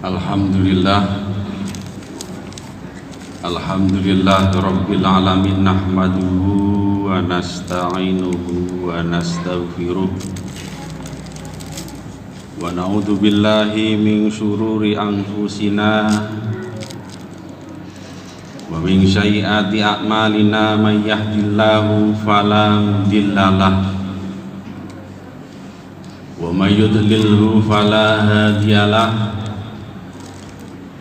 Alhamdulillah Rabbil alamin, nahmaduhu wa nasta'inuhu wa nastaghfiruh wa na'udzu billahi min syururi anfusina wa min sayyiati a'malina, may yahdihillahu fala mudhillalah wa may yudlilhu fala hadiyalah.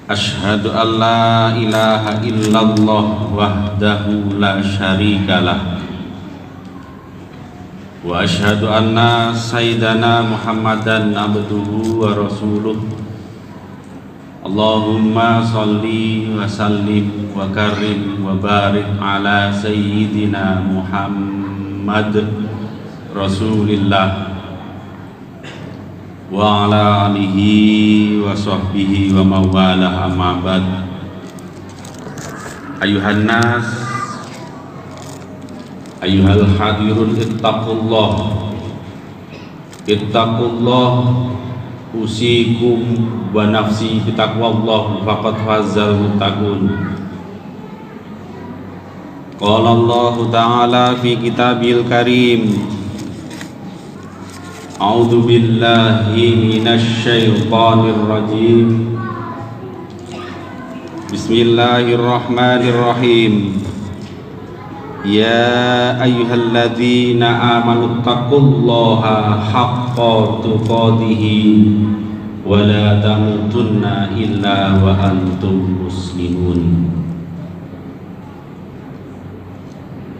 Asyhadu an la ilaha illallah wahdahu la syarikalah wa asyhadu anna sayyidana Muhammadan abduhu wa rasuluh. Allahumma sholli wa sallim wa karim wa barik ala sayyidina Muhammad Rasulillah wa ala alihi wa sahbihi wa mawalah, amma ba'd. Ayuhan nas, ayuhal hadirun, ittaqullah usikum wa nafsi bitaqwallah faqad fazal muttaqun. Qala Allah ta'ala fi kitabil karim, a'udzu billahi minasy syaithanir rajim. Bismillahirrahmanirrahim. Ya ayyuhalladzina amanu taqullaha haqqa tuqatih wa la tamutunna illa wa antum muslimun.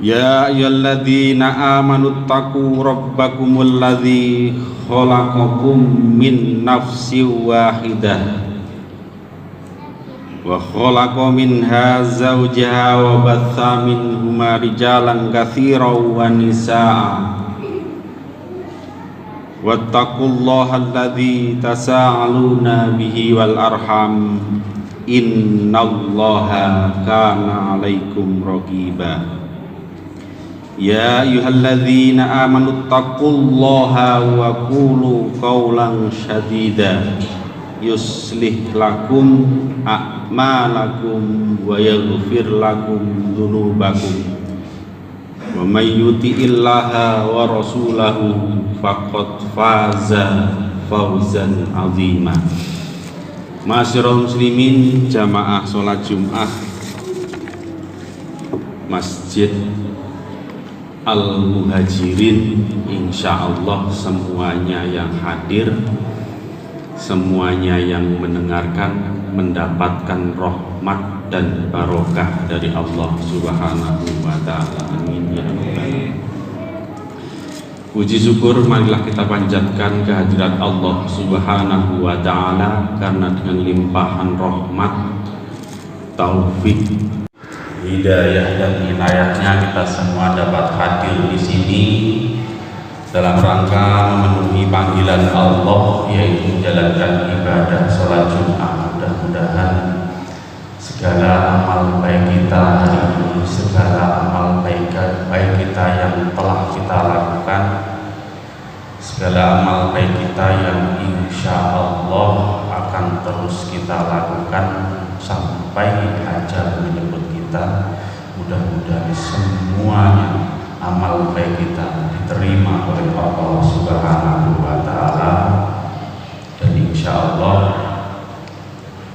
Ya ayyuhalladzina amanu taqu rabbakumul ladzi khalaqakum min nafsin wahidah wa khalaqa minha zawjaha wa batha minhuma rijalan katsiran wa nisaa wattaqullaha alladzi tasaaluna bihi wal arham innallaha kana 'alaikum raqiba. Ya ayyuhalladzina amanu taqullaha wa qulu qawlan sadida yuslih lakum a'malakum wa yaghfir lakum dzunubakum wa may yuti'illaha wa rasulahu faqad faza fawzan 'azima. Ma'asyiral muslimin, jamaah salat Jumat Masjid Al-Muhajirin, insyaallah semuanya yang hadir, semuanya yang mendengarkan mendapatkan rahmat dan barokah dari Allah Subhanahu wa ta'ala. Amin ya rabbal alamin. Puji syukur marilah kita panjatkan kehadirat Allah Subhanahu wa ta'ala, karena dengan limpahan rahmat, taufik, hidayah dan inayahnya kita semua dapat hadir di sini dalam rangka memenuhi panggilan Allah, yaitu menjalankan ibadah sholat Jumat. Mudah-mudahan segala amal baik kita hari ini, segala amal baik kita yang telah kita lakukan, segala amal baik kita yang insya Allah akan terus kita lakukan sampai ajal menyebut kita, mudah-mudahan semuanya amal baik kita diterima oleh Allah Subhanahu wa ta'ala, dan insya Allah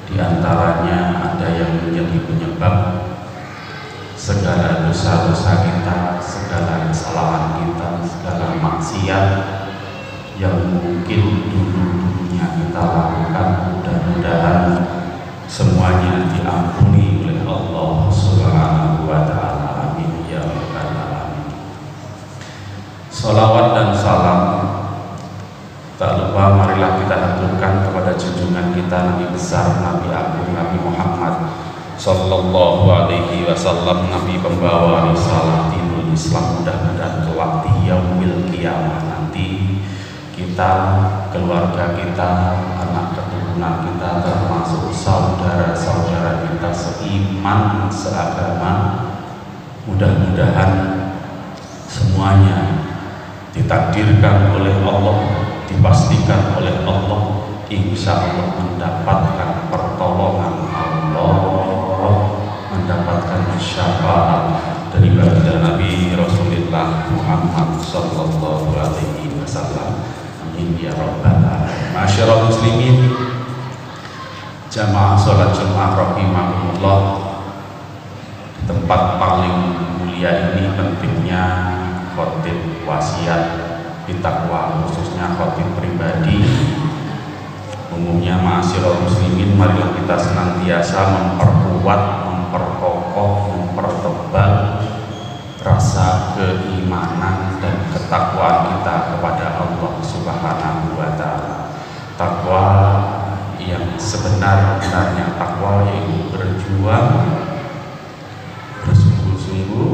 diantaranya ada yang menjadi penyebab segala dosa-dosa kita, segala kesalahan kita, segala maksiat yang mungkin dulu-dulunya kita lakukan, mudah-mudahan semuanya diampuni oleh Allah Subhanahu wa ta'ala. Amin ya rabbal alamin. Salawat dan salam tak lupa marilah kita haturkan kepada junjungan kita Nabi besar, Nabi agung, Nabi Muhammad sallallahu alaihi wasallam, Nabi pembawa risalah dinul Islam. Mudah-mudahan kelak di yaumil qiyamah nanti kita, keluarga kita, anak keturunan kita, termasuk saudara-saudara kita seiman, seagama, mudah-mudahan semuanya ditakdirkan oleh Allah, dipastikan oleh Allah, insya Allah mendapatkan sallallahu alaihi wasallam. Amin ya rabbal alamin. Masyarul muslimin, jamaah salat Jumat rahimakumullah. Di tempat paling mulia ini pentingnya khotib wasiat bitakwa, khususnya khotib pribadi. Umumnya ma'asyiral muslimin, marilah kita senantiasa memperkuat, memperkokoh, mempertebal rasa keimanan dan ketakwaan kita kepada Allah Subhanahu wa ta'ala. Takwa yang sebenar-benarnya takwa, yaitu berjuang bersungguh-sungguh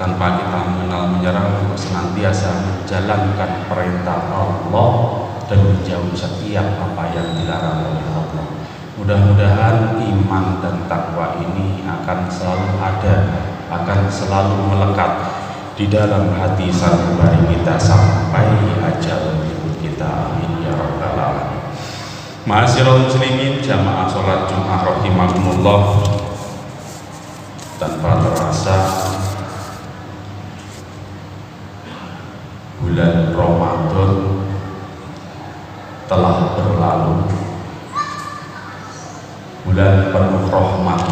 tanpa kita mengenal menyerah untuk senantiasa menjalankan perintah Allah dan menjauhi setiap apa yang dilarang oleh Allah. Mudah-mudahan iman dan takwa ini akan selalu ada, akan selalu melekat di dalam hati sanubari kita sampai ajal berikut kita. Amin ya rabbal alamin. Ma'asyiral muslimin, jamaah salat Jumat rahimakumullah, tanpa terasa bulan Ramadan telah berlalu, bulan penuh rahmat,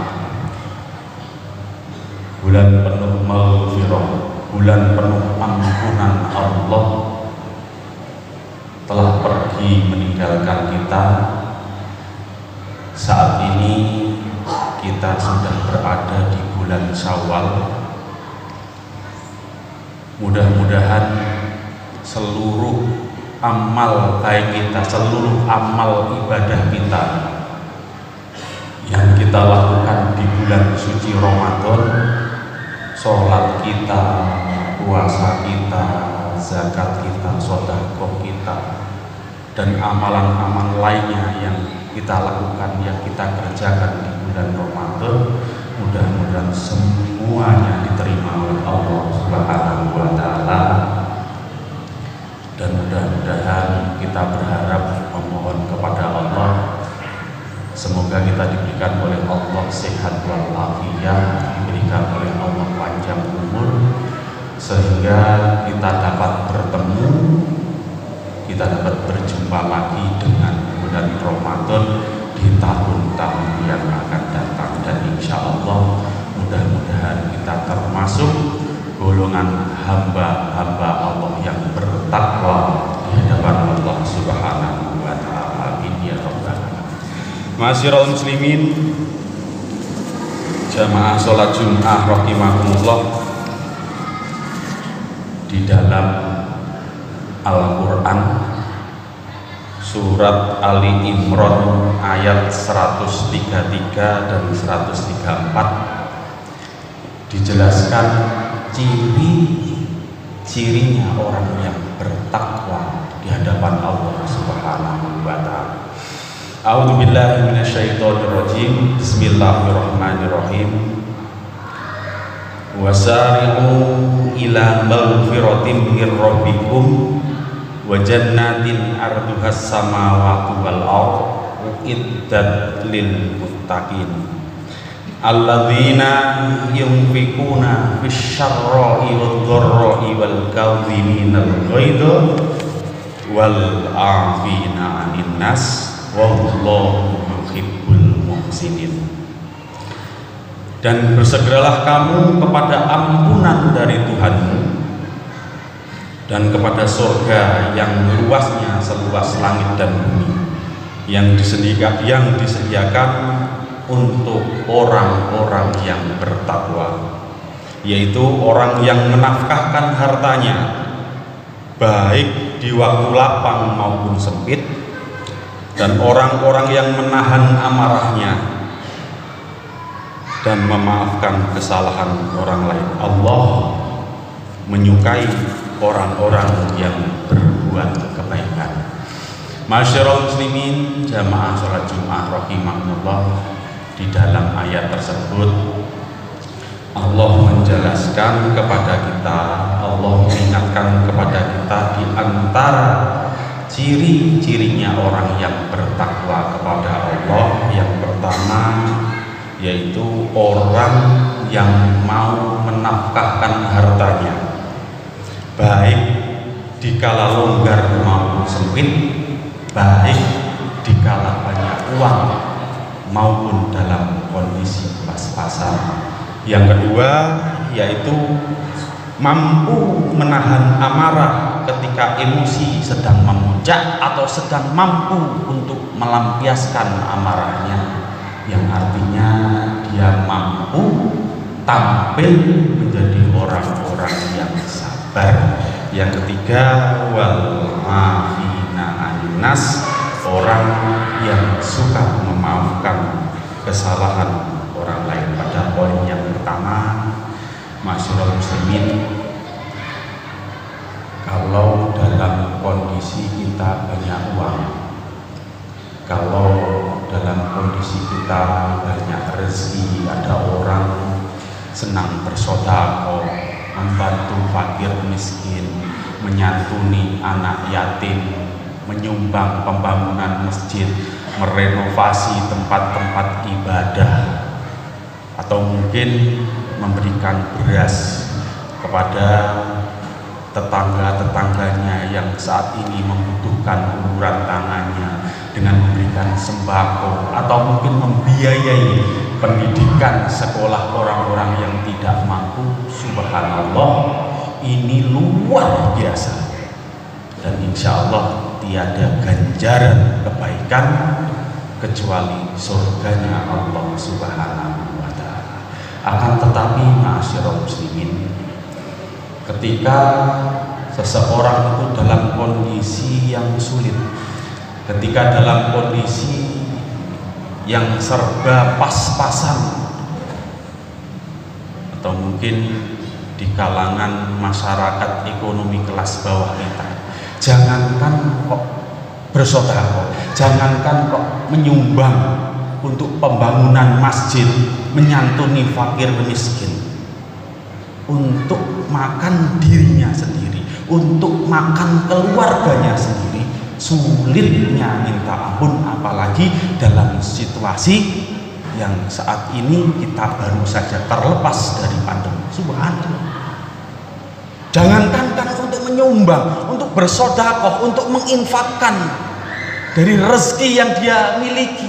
bulan penuh maghfirah, bulan penuh ampunan Allah telah pergi meninggalkan kita. Saat ini kita sudah berada di bulan Syawal. Mudah-mudahan seluruh amal baik kita, seluruh amal ibadah kita yang kita lakukan di bulan suci Ramadan, sholat kita, puasa kita, zakat kita, sedekah kita, dan amalan-amalan lainnya yang kita lakukan, yang kita kerjakan di bulan Ramadan, mudah-mudahan semuanya diterima oleh Allah Subhanahu wa ta'ala. Dan mudah-mudahan kita berharap, memohon kepada Allah, semoga kita diberikan oleh Allah sehat walafiat, diberikan oleh Allah panjang umur, sehingga kita dapat bertemu, kita dapat berjumpa lagi dengan bulan Ramadan di tahun-tahun yang akan datang. Dan insya Allah mudah-mudahan kita termasuk golongan hamba-hamba Allah yang bertakwa di hadapan Allah Subhanahu wa ta'ala. Amin ya rabbal alamin. Ma'asyiral muslimin, jamaah salat Jumat rahimakumullah, di dalam Al-Qur'an surat Ali Imran ayat 133 dan 134 dijelaskan ciri-cirinya orang yang bertakwa di hadapan Allah Subhanahu wa ta'ala. A'udzubillahi minasyaitonirrajim. Bismillahirrahmanirrahim. Wasari'u ila maghfiratin mir rabbikum wa jannatin arduhas samawati wal ardh uiddat lil muttaqin alladzina yunfikuna fisyarra'i wadh-dharra'i wal kadhiminal ghaidha wal 'afina 'anil nas wallahu yuhibbul muhsinin. Dan bersegeralah kamu kepada ampunan dari Tuhanmu dan kepada surga yang luasnya seluas langit dan bumi, yang disediakan untuk orang-orang yang bertakwa, yaitu orang yang menafkahkan hartanya baik di waktu lapang maupun sempit, dan orang-orang yang menahan amarahnya dan memaafkan kesalahan orang lain. Allah menyukai orang-orang yang berbuat kebaikan. Masyarul muslimin, jamaah salat Jumat rahimakumullah, di dalam ayat tersebut Allah menjelaskan kepada kita, Allah mengingatkan kepada kita di antara ciri-cirinya orang yang bertakwa kepada Allah. Yang pertama yaitu orang yang mau menafkahkan hartanya baik dikala longgar maupun sempit, baik dikala banyak uang maupun dalam kondisi pas-pasan. Yang kedua yaitu mampu menahan amarah ketika emosi sedang memuncak atau sedang mampu untuk melampiaskan amarahnya, yang artinya dia mampu tampil menjadi orang-orang yang sabar. Yang ketiga wal afina annas, orang yang suka memaafkan kesalahan orang lain. Pada poin yang pertama, masyaallah muslimin, kalau dalam kondisi kita banyak uang, kalau dalam kondisi kita banyak rezeki, ada orang senang bersedekah, membantu fakir miskin, menyantuni anak yatim, menyumbang pembangunan masjid, merenovasi tempat-tempat ibadah, atau mungkin memberikan beras kepada tetangga-tetangganya yang saat ini membutuhkan uluran tangannya dengan memberikan sembako, atau mungkin membiayai pendidikan sekolah orang-orang yang tidak mampu. Subhanallah, ini luar biasa, dan insya Allah tiada ganjaran kebaikan kecuali surganya Allah Subhanahu wa ta'ala. Akan tetapi ma'asyiral muslimin, ketika seseorang itu dalam kondisi yang sulit, ketika dalam kondisi yang serba pas-pasan, atau mungkin di kalangan masyarakat ekonomi kelas bawah kita, jangankan kok bersedekah, jangankan kok menyumbang untuk pembangunan masjid, menyantuni fakir miskin, untuk makan dirinya sendiri, untuk makan keluarganya sendiri, sulitnya minta ampun, apalagi dalam situasi yang saat ini kita baru saja terlepas dari pandemi. Subhanallah. Jangankan kan untuk menyumbang, untuk bersedekah, untuk menginfakkan dari rezeki yang dia miliki,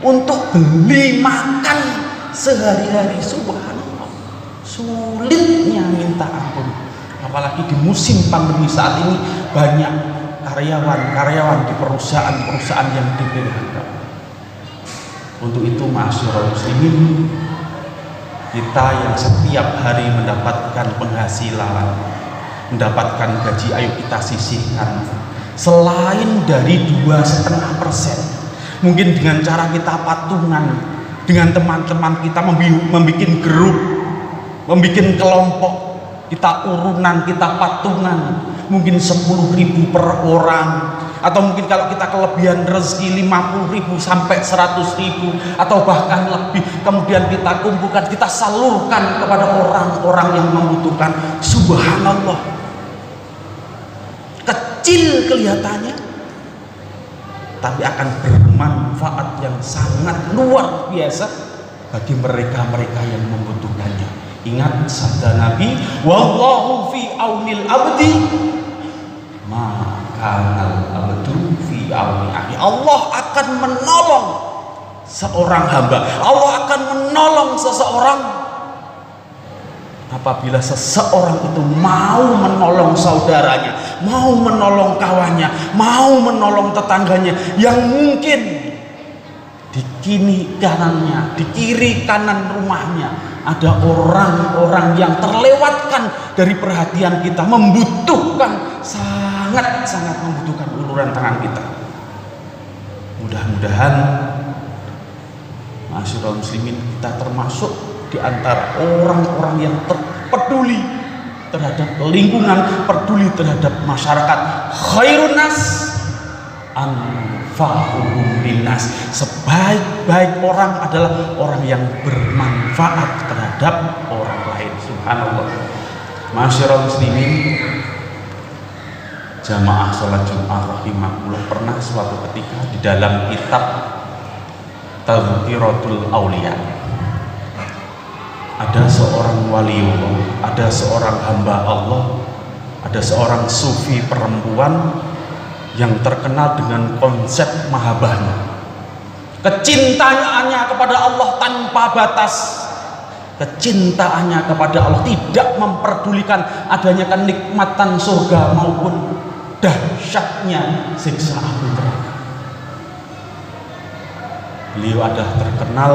untuk beli makan sehari-hari. Subhanallah, sulitnya minta ampun. Apalagi di musim pandemi saat ini, banyak karyawan di perusahaan-perusahaan yang di PHK. Untuk itu ma'asyiral muslimin, kita yang setiap hari mendapatkan penghasilan, mendapatkan gaji, ayo kita sisihkan selain dari 2,5%, mungkin dengan cara kita patungan dengan teman-teman kita, membuat grup, membuat kelompok, kita urunan, kita patungan, mungkin 10.000 per orang, atau mungkin kalau kita kelebihan rezeki 50.000 sampai 100.000 atau bahkan lebih, kemudian kita kumpulkan, kita salurkan kepada orang-orang yang membutuhkan. Subhanallah, kecil kelihatannya, tapi akan bermanfaat yang sangat luar biasa bagi mereka-mereka yang membutuhkannya. Ingat sabda Nabi, wallahu fi aunil abdi makanal abdu fi auni akhi. Allah akan menolong seorang hamba, Allah akan menolong seseorang apabila seseorang itu mau menolong saudaranya, mau menolong kawannya, mau menolong tetangganya yang mungkin di kiri kanannya, di kiri kanan rumahnya ada orang-orang yang terlewatkan dari perhatian kita, membutuhkan, sangat-sangat membutuhkan uluran tangan kita. Mudah-mudahan ma'asyiral muslimin, kita termasuk di antara orang-orang yang peduli terhadap lingkungan, peduli terhadap masyarakat. Khairun nas anfa'uhum linnas. Sebaik-baik orang adalah orang yang bermanfaat terhadap orang lain. Subhanallah. Ma'asyiral muslimin, jamaah sholat Jumat rahimahullah, pernah suatu ketika di dalam kitab Tazkiratul Auliya, ada seorang waliullah, ada seorang hamba Allah, Ada seorang sufi perempuan yang terkenal dengan konsep mahabbah. Kecintaannya kepada Allah tanpa batas. Kecintaannya kepada Allah tidak memperdulikan adanya kenikmatan surga maupun dahsyatnya siksa api neraka. Beliau adalah terkenal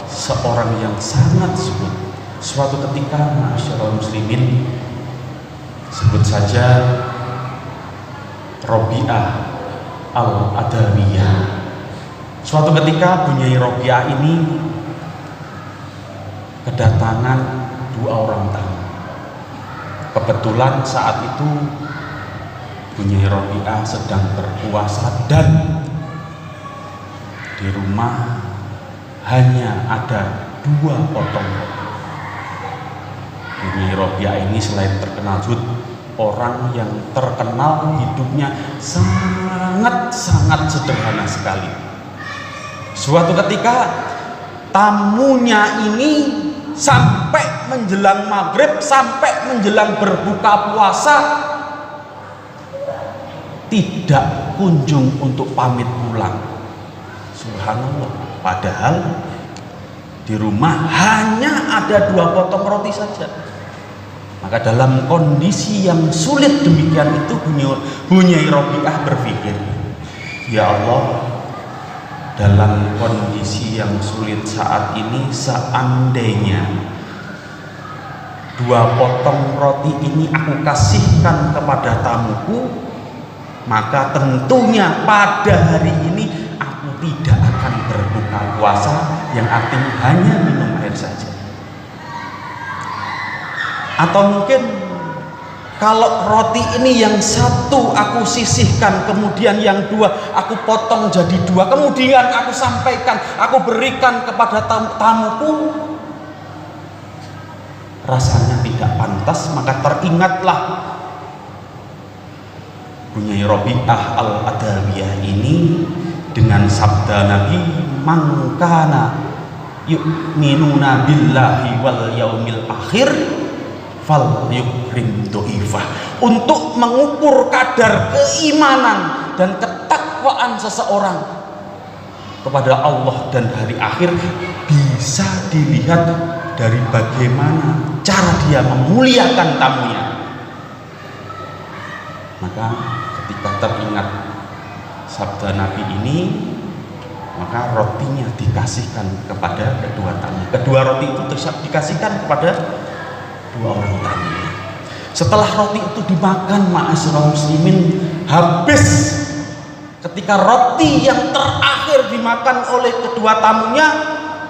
seorang yang sangat zuhud. Suatu ketika, masyaallah muslimin, sebut saja Robi'ah Al-Adawiyah. Suatu ketika Bunyai Robi'ah ini kedatangan 2 orang tamu. Kebetulan saat itu Bunyai Robi'ah sedang berpuasa dan di rumah hanya ada 2 potong roti. Bunyai Robi'ah ini selain terkenal zuhud, orang yang terkenal hidupnya sangat sederhana sekali. Suatu ketika tamunya ini sampai menjelang maghrib, sampai menjelang berbuka puasa tidak kunjung untuk pamit pulang. Subhanallah, padahal di rumah hanya ada 2 potong roti saja. Maka dalam kondisi yang sulit demikian itu, Bunyai Robi'ah berpikir, ya Allah, dalam kondisi yang sulit saat ini, seandainya 2 potong roti ini aku kasihkan kepada tamuku, maka tentunya pada hari ini aku tidak akan berbuka puasa, yang artinya hanya minum air saja. Atau mungkin kalau roti ini yang 1 aku sisihkan, kemudian yang 2 aku potong jadi 2, kemudian aku sampaikan, aku berikan kepada tamuku, rasanya tidak pantas. Maka teringatlah Bunyai Robi'ah Al-Adawiyah ini dengan sabda Nabi, man kana yu'minuna billahi wal yaumil akhir fal yukrim do'ifah. Untuk mengukur kadar keimanan dan ketakwaan seseorang kepada Allah dan hari akhir bisa dilihat dari bagaimana cara dia memuliakan tamunya. Maka ketika teringat sabda Nabi ini, maka rotinya dikasihkan kepada kedua tamu. Kedua roti itu dikasihkan kepada 2 orang tamu. Setelah roti itu dimakan, ma'asyiral muslimin, habis. Ketika roti yang terakhir dimakan oleh kedua tamunya,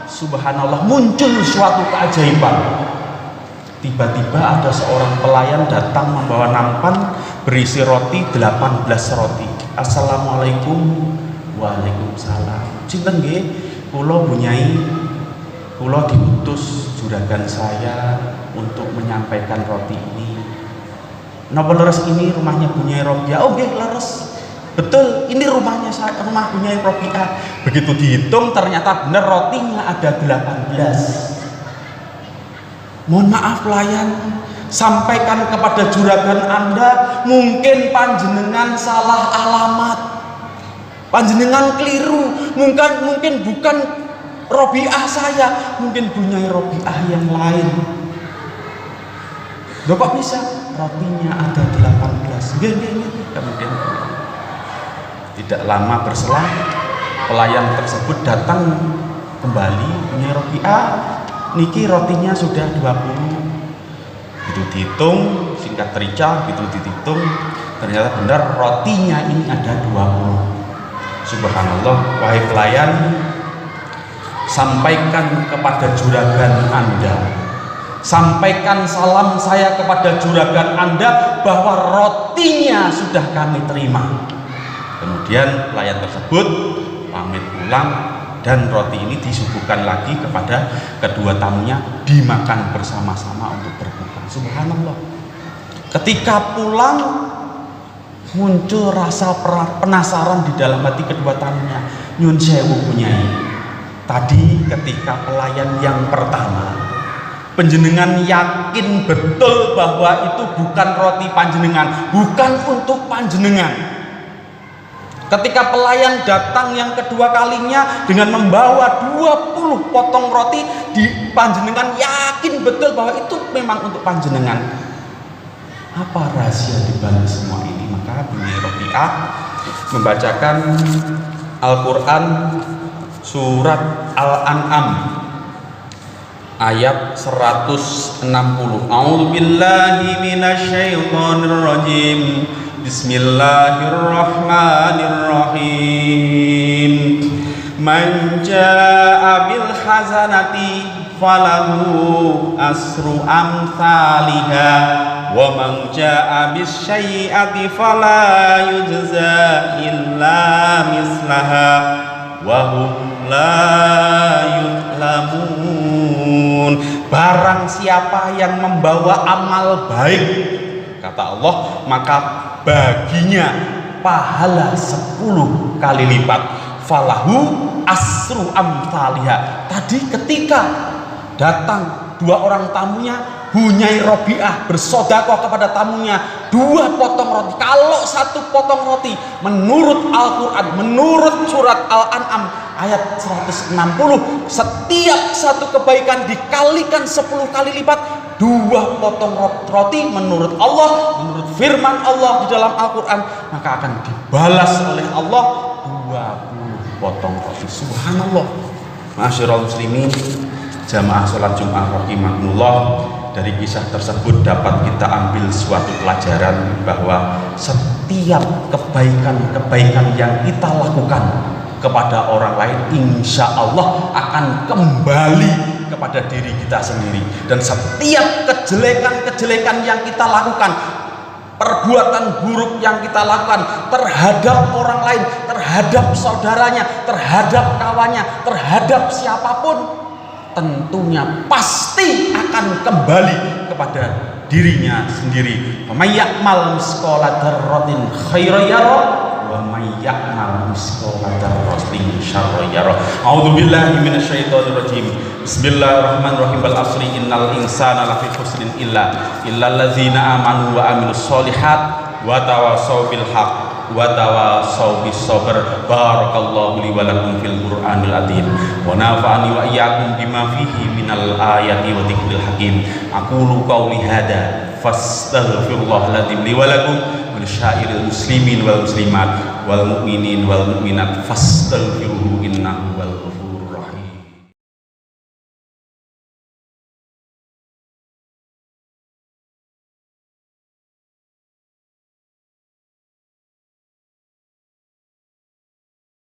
subhanallah, muncul suatu keajaiban. Tiba-tiba ada seorang pelayan datang membawa nampan berisi roti, 18 roti. Assalamualaikum. Waalaikumsalam. Sinten nggih? Kula Bunyai, kula diutus juragan saya untuk menyampaikan roti ini. Napa leres ini rumahnya Bunyai Robi'ah? Oh nggih, leres. Betul, ini rumahnya saya, rumah Bunyai Robi'ah. Begitu dihitung ternyata benar rotinya ada 18. Mohon maaf pelayan, sampaikan kepada juragan Anda, mungkin panjenengan salah alamat, panjenengan keliru, mungkin bukan Robi'ah saya, mungkin Bunyai Robi'ah yang lain. Loh kok bisa? Rotinya ada 18. Kemudian tidak lama berselang, pelayan tersebut datang kembali, Bunyai Robi'ah, niki rotinya sudah 20. Itu dihitung, singkat cerita, itu dihitung, ternyata benar rotinya ini ada 20. Subhanallah, wahai pelayan, sampaikan kepada juragan Anda, sampaikan salam saya kepada juragan Anda bahwa rotinya sudah kami terima. Kemudian pelayan tersebut pamit pulang, dan roti ini disuguhkan lagi kepada kedua tamunya, dimakan bersama-sama untuk berbuka. Subhanallah, ketika pulang muncul rasa penasaran di dalam hati kedua tamunya. Nyun sewu Bunyai, tadi ketika pelayan yang pertama Panjenengan yakin betul bahwa itu bukan roti panjenengan, bukan untuk panjenengan. Ketika pelayan datang yang kedua kalinya dengan membawa 20 potong roti, di panjenengan yakin betul bahwa itu memang untuk panjenengan. Apa rahasia di balik semua ini? Maka Bani Rabi'ah membacakan Al-Quran surat Al-An'am ayat 160. A'udzubillahi minasyaitonirrajim. Bismillahirrahmanirrahim. Man jaa'a bil hasanati falahu asru amsalha wa man jaa'a bis sayyi'ati fala yujza illa mislaha wa hum la yuzlamun. Barang siapa yang membawa amal baik, kata Allah, maka baginya pahala 10 kali lipat. Falahu asru amsalha. Tadi ketika datang 2 orang tamunya, Bunyai Rabi'ah bersedekah kepada tamunya 2 potong roti. Kalau 1 potong roti menurut Al-Quran, menurut surat Al-An'am ayat 160, setiap 1 kebaikan dikalikan 10 kali lipat. 2 potong roti menurut Allah, menurut firman Allah di dalam Al-Quran, maka akan dibalas oleh Allah 20 potong roti. Subhanallah. Ma'asyiral muslimin, jamaah sholat Jumat rahimakumullah. Dari kisah tersebut dapat kita ambil suatu pelajaran bahwa setiap kebaikan-kebaikan yang kita lakukan kepada orang lain, insya Allah akan kembali kepada diri kita sendiri. Dan setiap kejelekan-kejelekan yang kita lakukan, perbuatan buruk yang kita lakukan terhadap orang lain, terhadap saudaranya, terhadap kawannya, terhadap siapapun, tentunya pasti akan kembali kepada dirinya sendiri. Wa may ya'mal misqala dzarratin khairan yara wa may ya'mal misqala dzarratin syarran yara. A'udzubillahi minasyaitonir rajim. Bismillahirrahmanirrahim. Wal asri innal insana lafi khusrin illal ladzina amanu wa amilus solihat wa tawassaw bil haqq wa tawassaw bis sabr. Barakallahu li wa lakum fil Qur'anil azim wa nafa'ani wa iyyakum bima fihi minal ayati wa dzikril hakim. Aqulu qawli hadza fastaghfirullah ladzim li wa lakum wa lisyairil muslimin wal muslimat wal mu'minin wal mu'minat fastaghfiruhu innahu wal ghafur.